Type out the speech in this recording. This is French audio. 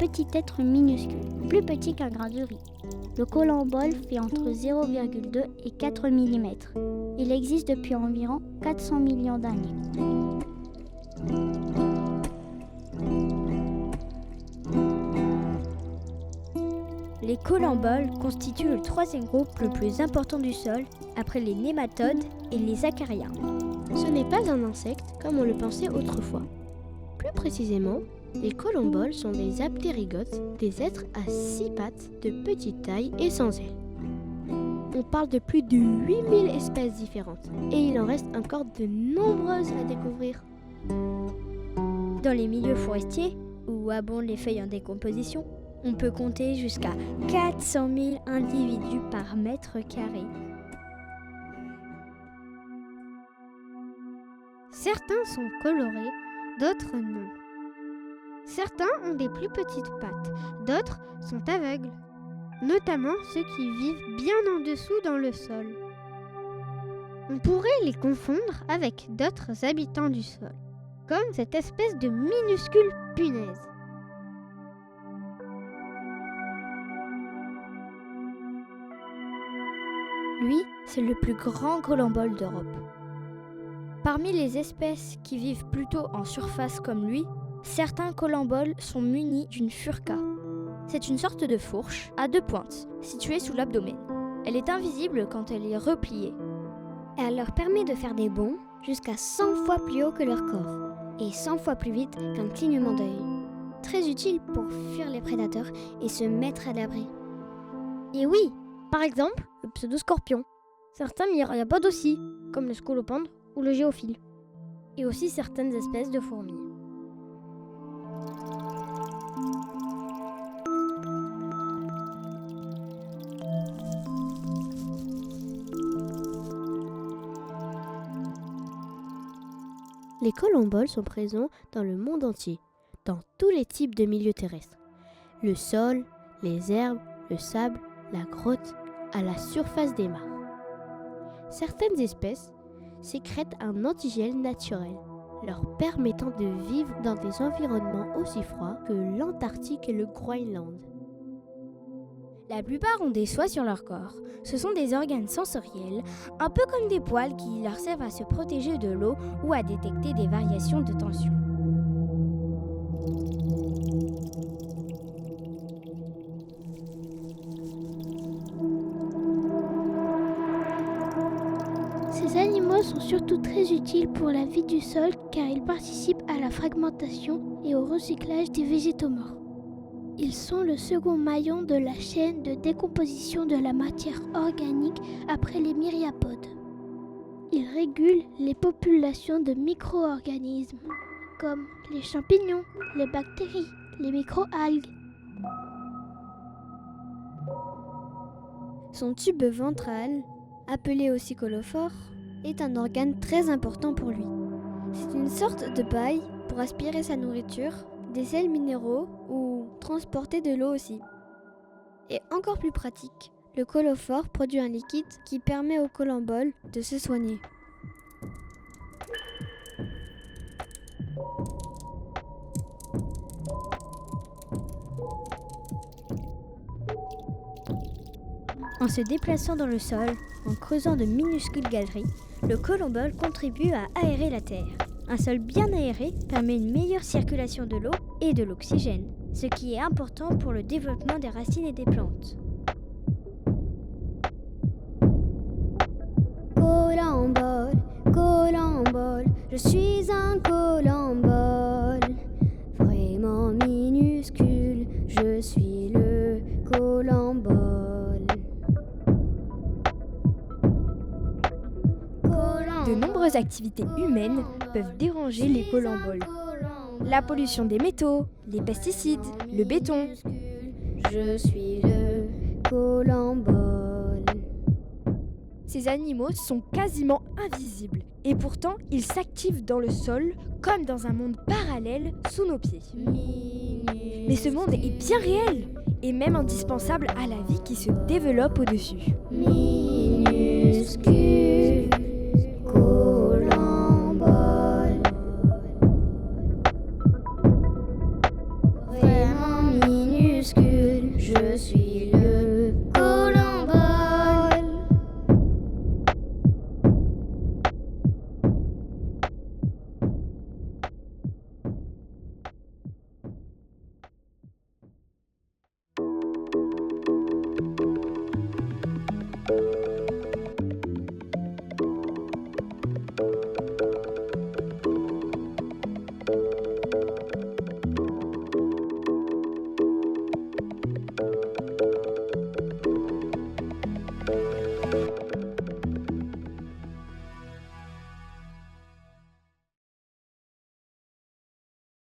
petit être minuscule, plus petit qu'un grain de riz. Le colembole fait entre 0,2 et 4 mm. Il existe depuis environ 400 millions d'années. Les colemboles constituent le troisième groupe le plus important du sol, après les nématodes et les acariens. Ce n'est pas un insecte comme on le pensait autrefois. Plus précisément, les colemboles sont des aptérygotes, des êtres à 6 pattes, de petite taille et sans ailes. On parle de plus de 8000 espèces différentes et il en reste encore de nombreuses à découvrir. Dans les milieux forestiers, où abondent les feuilles en décomposition, on peut compter jusqu'à 400 000 individus par mètre carré. Certains sont colorés, d'autres non. Certains ont des plus petites pattes, d'autres sont aveugles, notamment ceux qui vivent bien en dessous dans le sol. On pourrait les confondre avec d'autres habitants du sol, comme cette espèce de minuscule punaise. Lui, c'est le plus grand colombole d'Europe. Parmi les espèces qui vivent plutôt en surface comme lui, certains colomboles sont munis d'une furca. C'est une sorte de fourche à 2 pointes, située sous l'abdomen. Elle est invisible quand elle est repliée. Elle leur permet de faire des bonds jusqu'à 100 fois plus haut que leur corps et 100 fois plus vite qu'un clignement d'œil. Très utile pour fuir les prédateurs et se mettre à l'abri. Et oui, par exemple, le pseudoscorpion. Certains myriapodes aussi, comme le scolopendre ou le géophile. Et aussi certaines espèces de fourmis. Les colomboles sont présents dans le monde entier, dans tous les types de milieux terrestres. Le sol, les herbes, le sable, la grotte, à la surface des mares. Certaines espèces sécrètent un antigel naturel, leur permettant de vivre dans des environnements aussi froids que l'Antarctique et le Groenland. La plupart ont des soies sur leur corps. Ce sont des organes sensoriels, un peu comme des poils qui leur servent à se protéger de l'eau ou à détecter des variations de tension. Ces animaux sont surtout très utiles pour la vie du sol car ils participent à la fragmentation et au recyclage des végétaux morts. Ils sont le second maillon de la chaîne de décomposition de la matière organique après les myriapodes. Ils régulent les populations de micro-organismes comme les champignons, les bactéries, les micro-algues. Son tube ventral, appelé aussi colophore, est un organe très important pour lui. C'est une sorte de paille pour aspirer sa nourriture, des sels minéraux ou transporter de l'eau aussi. Et encore plus pratique, le colophore produit un liquide qui permet au colombole de se soigner. En se déplaçant dans le sol, en creusant de minuscules galeries, le colombole contribue à aérer la terre. Un sol bien aéré permet une meilleure circulation de l'eau et de l'oxygène, ce qui est important pour le développement des racines et des plantes. Colombole, colombole, je suis un colombole. Vraiment minuscule, je suis le colombole. De nombreuses activités humaines peuvent déranger les colomboles. La pollution des métaux, les pesticides, le béton. Je suis le colombole. Ces animaux sont quasiment invisibles et pourtant ils s'activent dans le sol comme dans un monde parallèle sous nos pieds. Mais ce monde est bien réel et même indispensable à la vie qui se développe au-dessus. Minuscule colombole. Vraiment minuscule.